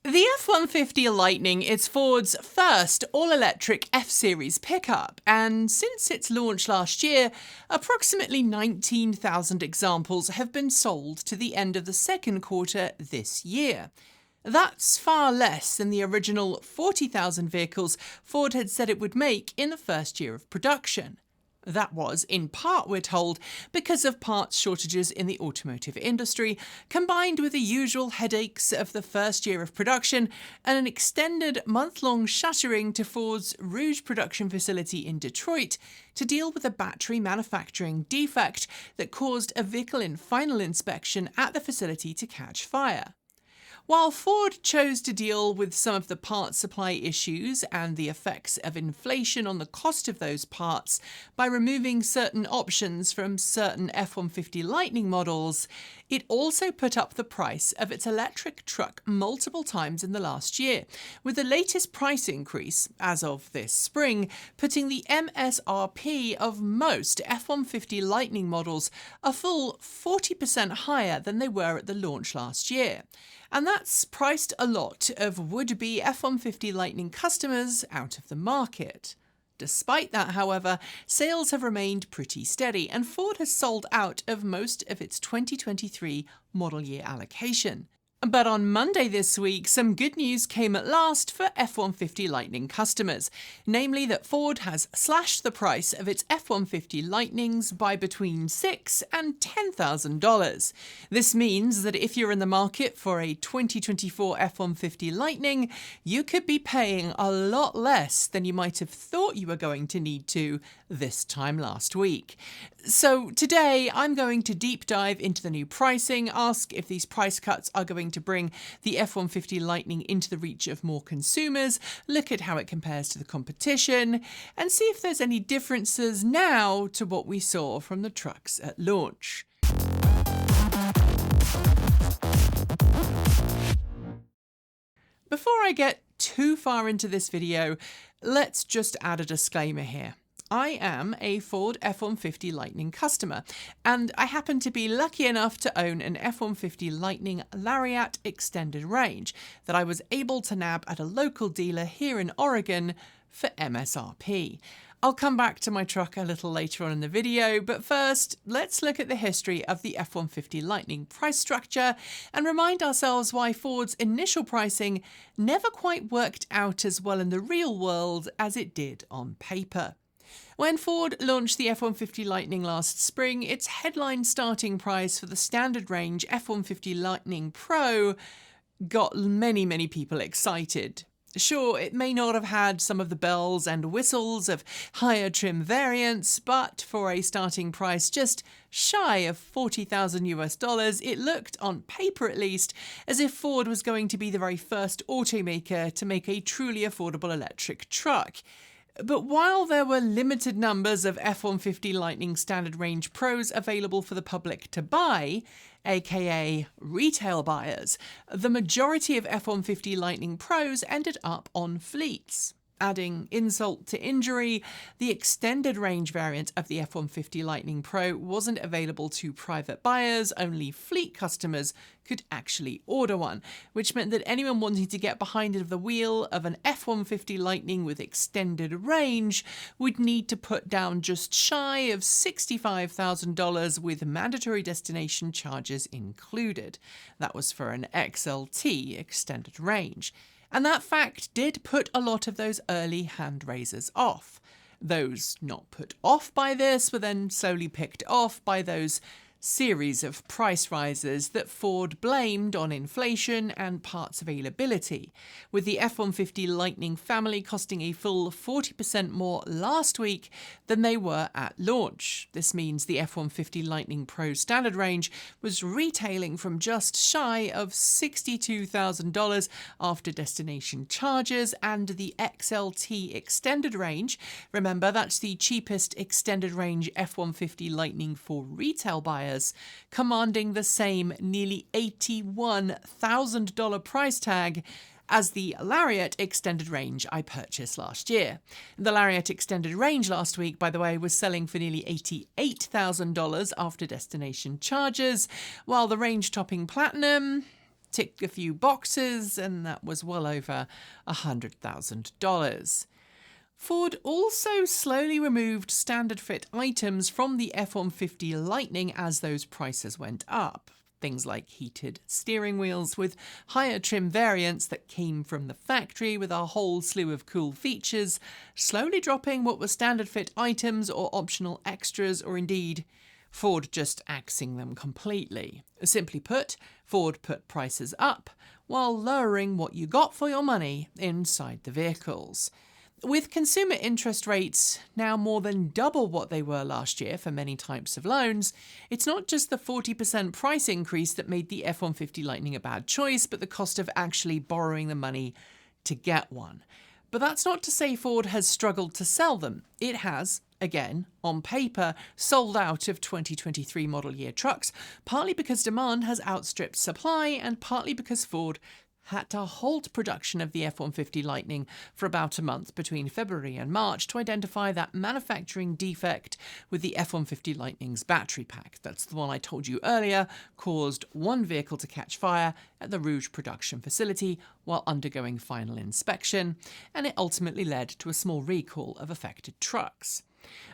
The F-150 Lightning is Ford's first all-electric F-Series pickup, and since its launch last year, approximately 19,000 examples have been sold to the end of the second quarter this year. That's far less than the original 40,000 vehicles Ford had said it would make in the first year of production. That was, in part, we're told, because of parts shortages in the automotive industry, combined with the usual headaches of the first year of production and an extended month-long shuttering to Ford's Rouge production facility in Detroit to deal with a battery manufacturing defect that caused a vehicle in final inspection at the facility to catch fire. While Ford chose to deal with some of the parts supply issues and the effects of inflation on the cost of those parts by removing certain options from certain F-150 Lightning models, it also put up the price of its electric truck multiple times in the last year, with the latest price increase, as of this spring, putting the MSRP of most F-150 Lightning models a full 40% higher than they were at the launch last year. And that's priced a lot of would-be F-150 Lightning customers out of the market. Despite that, however, sales have remained pretty steady, and Ford has sold out of most of its 2023 model year allocation. But on Monday this week, some good news came at last for F-150 Lightning customers, namely that Ford has slashed the price of its F-150 Lightnings by between $6,000 and $10,000. This means that if you're in the market for a 2024 F-150 Lightning, you could be paying a lot less than you might have thought you were going to need to this time last week. So today, I'm going to deep dive into the new pricing, ask if these price cuts are going to bring the F-150 Lightning into the reach of more consumers, look at how it compares to the competition, and see if there's any differences now to what we saw from the trucks at launch. Before I get too far into this video, let's just add a disclaimer here. I am a Ford F-150 Lightning customer, and I happen to be lucky enough to own an F-150 Lightning Lariat extended range that I was able to nab at a local dealer here in Oregon for MSRP. I'll come back to my truck a little later on in the video, but first, let's look at the history of the F-150 Lightning price structure and remind ourselves why Ford's initial pricing never quite worked out as well in the real world as it did on paper. When Ford launched the F-150 Lightning last spring, its headline starting price for the standard range F-150 Lightning Pro got many people excited. Sure, it may not have had some of the bells and whistles of higher trim variants, but for a starting price just shy of $40,000 US, it looked, on paper at least, as if Ford was going to be the very first automaker to make a truly affordable electric truck. But while there were limited numbers of F-150 Lightning Standard Range Pros available for the public to buy, aka retail buyers, the majority of F-150 Lightning Pros ended up on fleets. Adding insult to injury, the extended range variant of the F-150 Lightning Pro wasn't available to private buyers, only fleet customers could actually order one, which meant that anyone wanting to get behind the wheel of an F-150 Lightning with extended range would need to put down just shy of $65,000 with mandatory destination charges included. That was for an XLT extended range. And that fact did put a lot of those early hand raisers off. Those not put off by this were then slowly picked off by those series of price rises that Ford blamed on inflation and parts availability, with the F-150 Lightning family costing a full 40% more last week than they were at launch. This means the F-150 Lightning Pro standard range was retailing from just shy of $62,000 after destination charges, and the XLT extended range, remember that's the cheapest extended range F-150 Lightning for retail buyers, commanding the same nearly $81,000 price tag as the Lariat extended range I purchased last year. The Lariat extended range last week, by the way, was selling for nearly $88,000 after destination charges, while the range topping Platinum, tick a few boxes, and that was well over $100,000. Ford also slowly removed standard fit items from the F-150 Lightning as those prices went up. Things like heated steering wheels with higher trim variants that came from the factory with a whole slew of cool features, slowly dropping what were standard fit items or optional extras, or indeed Ford just axing them completely. Simply put, Ford put prices up while lowering what you got for your money inside the vehicles. With consumer interest rates now more than double what they were last year for many types of loans, it's not just the 40% price increase that made the F-150 Lightning a bad choice, but the cost of actually borrowing the money to get one. But that's not to say Ford has struggled to sell them. It has, again, on paper, sold out of 2023 model year trucks, partly because demand has outstripped supply and partly because Ford had to halt production of the F-150 Lightning for about a month between February and March to identify that manufacturing defect with the F-150 Lightning's battery pack. That's the one I told you earlier caused one vehicle to catch fire at the Rouge production facility while undergoing final inspection, and it ultimately led to a small recall of affected trucks.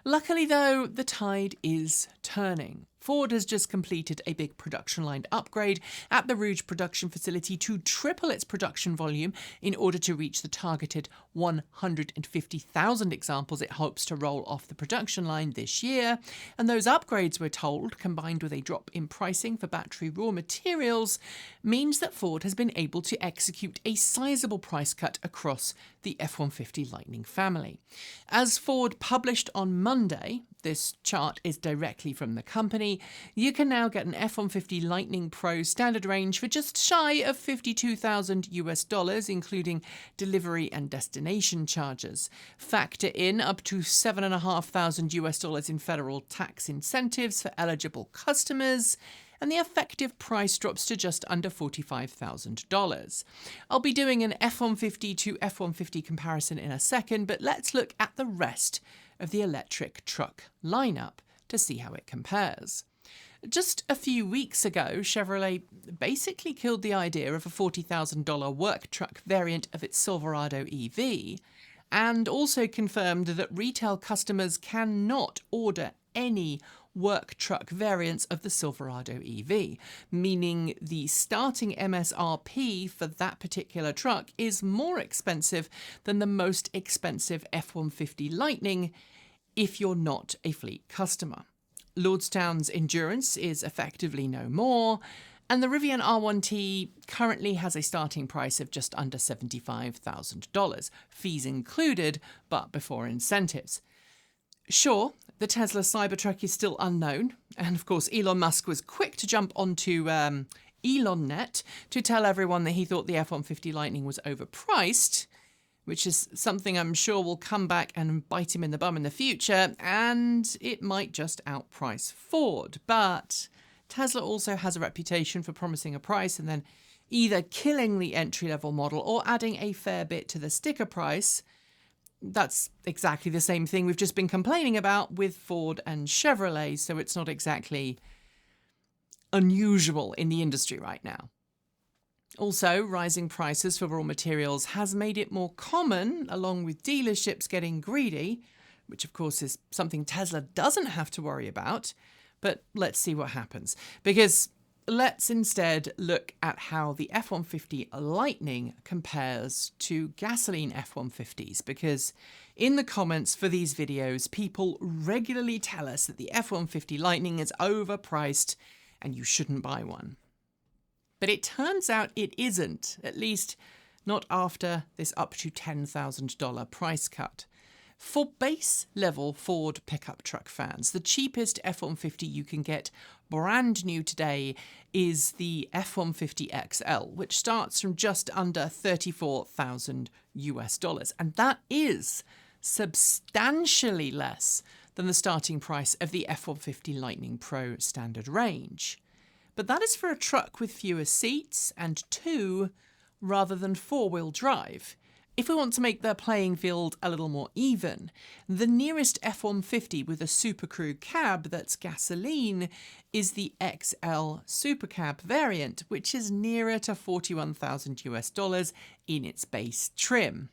Luckily, though, the tide is turning. Ford has just completed a big production line upgrade at the Rouge production facility to triple its production volume in order to reach the targeted 150,000 examples it hopes to roll off the production line this year. And those upgrades, we're told, combined with a drop in pricing for battery raw materials, means that Ford has been able to execute a sizable price cut across the F-150 Lightning family. As Ford published on Monday, this chart is directly from the company, you can now get an F-150 Lightning Pro standard range for just shy of $52,000 including delivery and destination charges. Factor in up to $7,500 in federal tax incentives for eligible customers, and the effective price drops to just under $45,000. I'll be doing an F-150 to F-150 comparison in a second, but let's look at the rest of the electric truck lineup to see how it compares. Just a few weeks ago, Chevrolet basically killed the idea of a $40,000 work truck variant of its Silverado EV, and also confirmed that retail customers cannot order any work truck variants of the Silverado EV, meaning the starting MSRP for that particular truck is more expensive than the most expensive F-150 Lightning if you're not a fleet customer. Lordstown's Endurance is effectively no more, and the Rivian R1T currently has a starting price of just under $75,000, fees included, but before incentives. Sure, the Tesla Cybertruck is still unknown, and of course Elon Musk was quick to jump onto ElonNet to tell everyone that he thought the F-150 Lightning was overpriced, which is something I'm sure will come back and bite him in the bum in the future, and it might just outprice Ford. But Tesla also has a reputation for promising a price and then either killing the entry-level model or adding a fair bit to the sticker price. That's exactly the same thing we've just been complaining about with Ford and Chevrolet, so it's not exactly unusual in the industry right now. Also, rising prices for raw materials has made it more common, along with dealerships getting greedy, which of course is something Tesla doesn't have to worry about. But let's see what happens, because let's instead look at how the F-150 Lightning compares to gasoline F-150s, because in the comments for these videos, people regularly tell us that the F-150 Lightning is overpriced and you shouldn't buy one. But it turns out it isn't, at least not after this up to $10,000 price cut. For base-level Ford pickup truck fans, the cheapest F-150 you can get brand new today is the F-150 XL, which starts from just under $34,000, and that is substantially less than the starting price of the F-150 Lightning Pro standard range. But that is for a truck with fewer seats and 2 rather than 4-wheel drive. If we want to make the playing field a little more even, the nearest F150 with a Super Crew cab that's gasoline is the XL Super Cab variant, which is nearer to $41,000 in its base trim.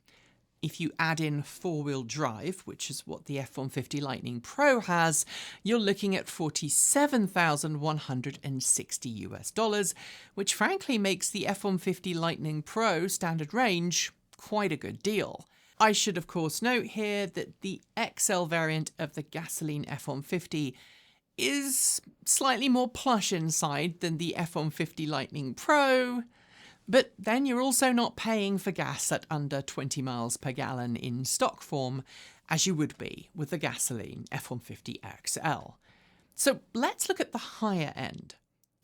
If you add in four-wheel drive, which is what the F150 Lightning Pro has, you're looking at $47,160, which frankly makes the F150 Lightning Pro standard range quite a good deal. I should of course note here that the XL variant of the gasoline F150 is slightly more plush inside than the F150 Lightning Pro, but then you're also not paying for gas at under 20 miles per gallon in stock form, as you would be with the gasoline F150 XL. So let's look at the higher end.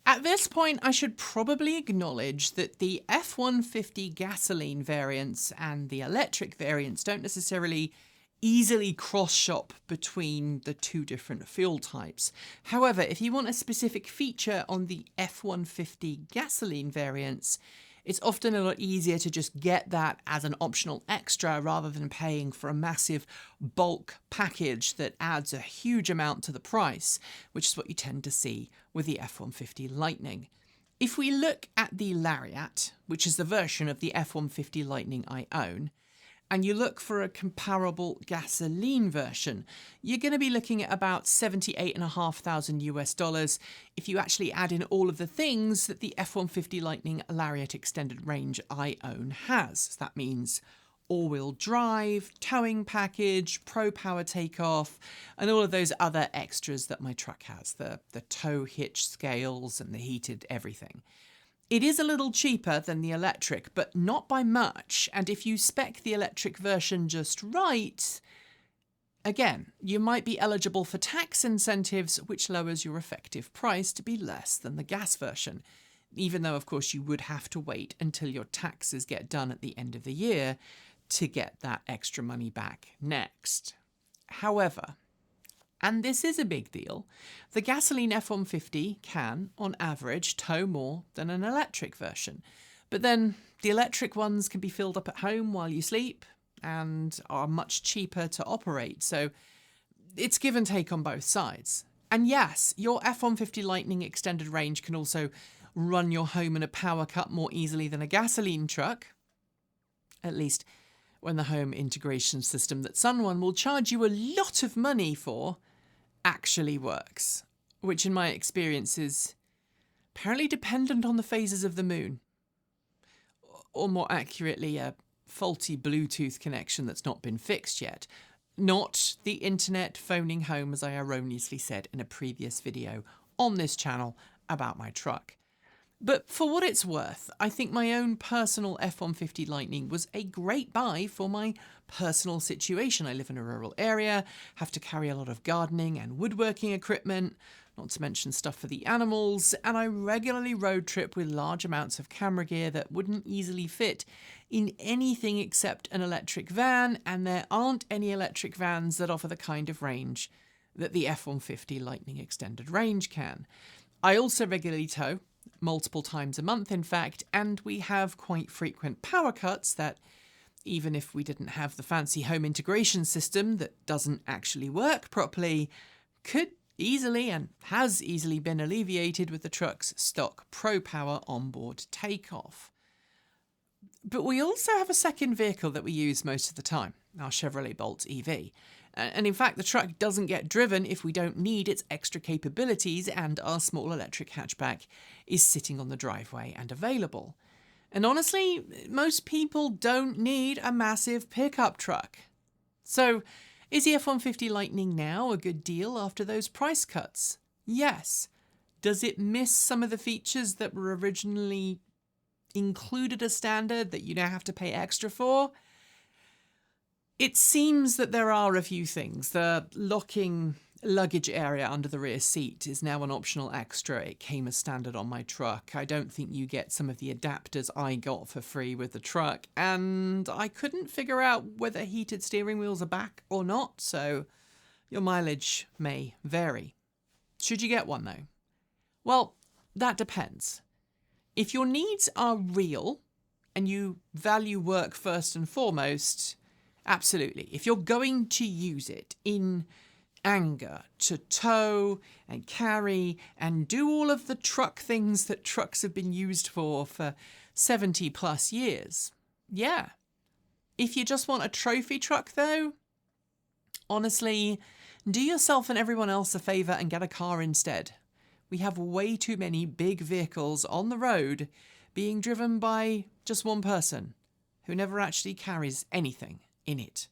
At this point, I should probably acknowledge that the F150 gasoline variants and the electric variants don't necessarily easily cross-shop between the two different fuel types. However, if you want a specific feature on the F150 gasoline variants, it's often a lot easier to just get that as an optional extra rather than paying for a massive bulk package that adds a huge amount to the price, which is what you tend to see with the F150 Lightning. If we look at the Lariat, which is the version of the F150 Lightning I own, and you look for a comparable gasoline version, you're going to be looking at about $78,500 if you actually add in all of the things that the F150 Lightning Lariat extended range I own has. So that means all-wheel drive, towing package, pro power takeoff, and all of those other extras that my truck has, the tow hitch scales and the heated everything. It is a little cheaper than the electric, but not by much, and if you spec the electric version just right, again, you might be eligible for tax incentives, which lowers your effective price to be less than the gas version, even though, of course, you would have to wait until your taxes get done at the end of the year to get that extra money back next. However, and this is a big deal, the gasoline F150 can, on average, tow more than an electric version. But then the electric ones can be filled up at home while you sleep and are much cheaper to operate. So it's give and take on both sides. And yes, your F150 Lightning extended range can also run your home in a power cut more easily than a gasoline truck, at least when the home integration system that someone will charge you a lot of money for actually works, which in my experience is apparently dependent on the phases of the moon, or more accurately, a faulty Bluetooth connection that's not been fixed yet, not the internet phoning home, as I erroneously said in a previous video on this channel about my truck. But for what it's worth, I think my own personal F150 Lightning was a great buy for my personal situation. I live in a rural area, have to carry a lot of gardening and woodworking equipment, not to mention stuff for the animals, and I regularly road trip with large amounts of camera gear that wouldn't easily fit in anything except an electric van, and there aren't any electric vans that offer the kind of range that the F150 Lightning extended range can. I also regularly tow, multiple times a month in fact, and we have quite frequent power cuts that, even if we didn't have the fancy home integration system that doesn't actually work properly, could easily and has easily been alleviated with the truck's stock Pro Power onboard takeoff. But we also have a second vehicle that we use most of the time, our Chevrolet Bolt EV. And in fact, the truck doesn't get driven if we don't need its extra capabilities, and our small electric hatchback is sitting on the driveway and available. And honestly, most people don't need a massive pickup truck. So, is the F150 Lightning now a good deal after those price cuts? Yes. Does it miss some of the features that were originally included as standard that you now have to pay extra for? It seems that there are a few things. The locking luggage area under the rear seat is now an optional extra. It came as standard on my truck. I don't think you get some of the adapters I got for free with the truck, and I couldn't figure out whether heated steering wheels are back or not, so your mileage may vary. Should you get one though? Well, that depends. If your needs are real and you value work first and foremost, absolutely. If you're going to use it in anger to tow and carry and do all of the truck things that trucks have been used for 70 plus years, yeah. If you just want a trophy truck though, honestly, do yourself and everyone else a favour and get a car instead. We have way too many big vehicles on the road being driven by just one person who never actually carries anything in it.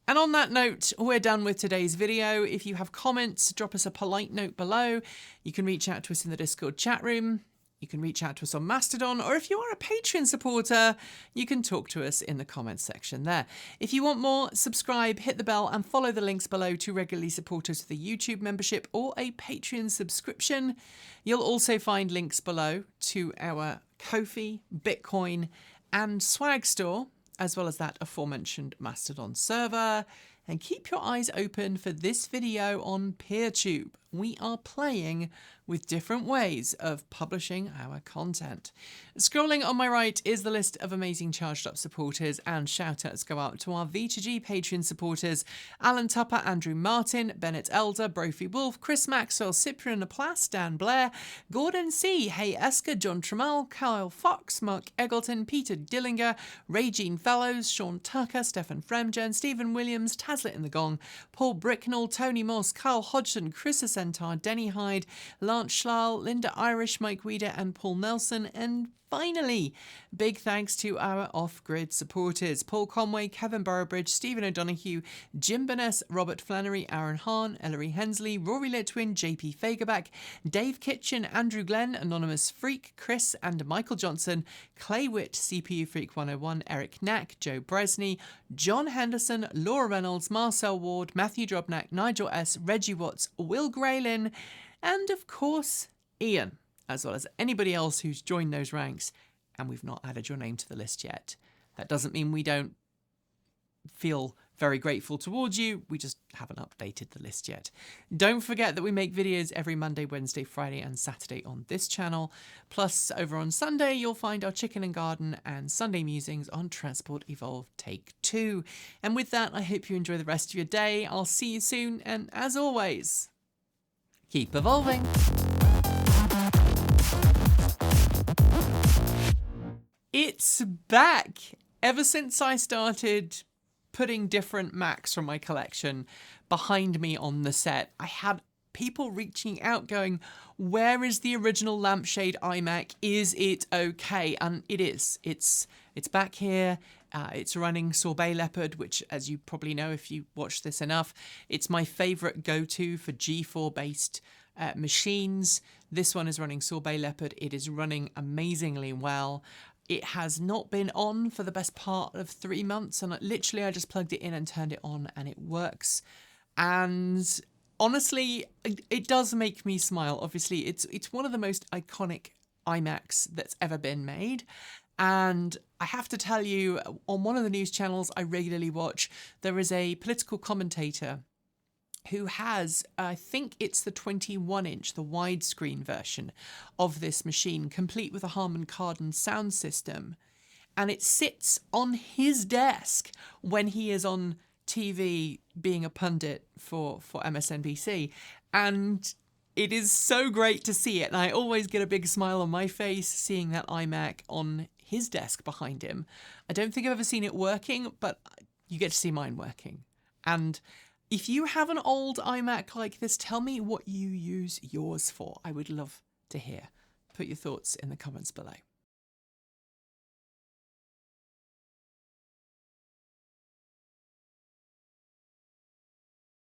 And on that note, we're done with today's video. If you have comments, drop us a polite note below. You can reach out to us in the Discord chat room. You can reach out to us on Mastodon, or if you are a Patreon supporter, you can talk to us in the comments section there. If you want more, subscribe, hit the bell, and follow the links below to regularly support us with a YouTube membership or a Patreon subscription. You'll also find links below to our Ko-fi, Bitcoin, and Swag store, as well as that aforementioned Mastodon server. And keep your eyes open for this video on PeerTube. We are playing with different ways of publishing our content. Scrolling on my right is the list of amazing Charged Up supporters, and shout-outs go out to our V2G Patreon supporters: Alan Tupper, Andrew Martin, Bennett Elder, Brophy Wolf, Chris Maxwell, Cyprian Laplace, Dan Blair, Gordon C, Hey Esker, John Trammell, Kyle Fox, Mark Eggleton, Peter Dillinger, Regine Fellows, Sean Tucker, Stefan Fremgen, Stephen Williams, Taslet in the Gong, Paul Bricknell, Tony Moss, Carl Hodgson, Chris Centaur, Denny Hyde, Lance Schlal, Linda Irish, Mike Weeder, and Paul Nelson. And finally, big thanks to our off-grid supporters: Paul Conway, Kevin Burrowbridge, Stephen O'Donoghue, Jim Burness, Robert Flannery, Aaron Hahn, Ellery Hensley, Rory Litwin, JP Fagerback, Dave Kitchen, Andrew Glenn, Anonymous Freak, Chris and Michael Johnson, Clay Witt, CPU Freak 101, Eric Knack, Joe Bresney, John Henderson, Laura Reynolds, Marcel Ward, Matthew Drobnak, Nigel S, Reggie Watts, Will Graylin, and of course, Ian, as well as anybody else who's joined those ranks, and we've not added your name to the list yet. That doesn't mean we don't feel very grateful towards you, we just haven't updated the list yet. Don't forget that we make videos every Monday, Wednesday, Friday, and Saturday on this channel. Plus, over on Sunday, you'll find our Chicken and Garden and Sunday Musings on Transport Evolved Take 2. And with that, I hope you enjoy the rest of your day. I'll see you soon, and as always, keep evolving. It's back! Ever since I started putting different Macs from my collection behind me on the set, I had people reaching out going, where is the original lampshade iMac? Is it okay? And it is. It's back here. It's running Sorbet Leopard, which, as you probably know if you watch this enough, it's my favorite go-to for G4 based machines. This one is running Sorbet Leopard. It is running amazingly well. It has not been on for the best part of 3 months, and literally I just plugged it in and turned it on and it works. And honestly, it does make me smile. Obviously, it's one of the most iconic iMacs that's ever been made. And I have to tell you, on one of the news channels I regularly watch, there is a political commentator who has, I think it's the 21-inch, the widescreen version of this machine, complete with a Harman Kardon sound system. And it sits on his desk when he is on TV being a pundit for MSNBC. And it is so great to see it. And I always get a big smile on my face seeing that iMac on his desk behind him. I don't think I've ever seen it working, but you get to see mine working. And if you have an old iMac like this, tell me what you use yours for. I would love to hear. Put your thoughts in the comments below.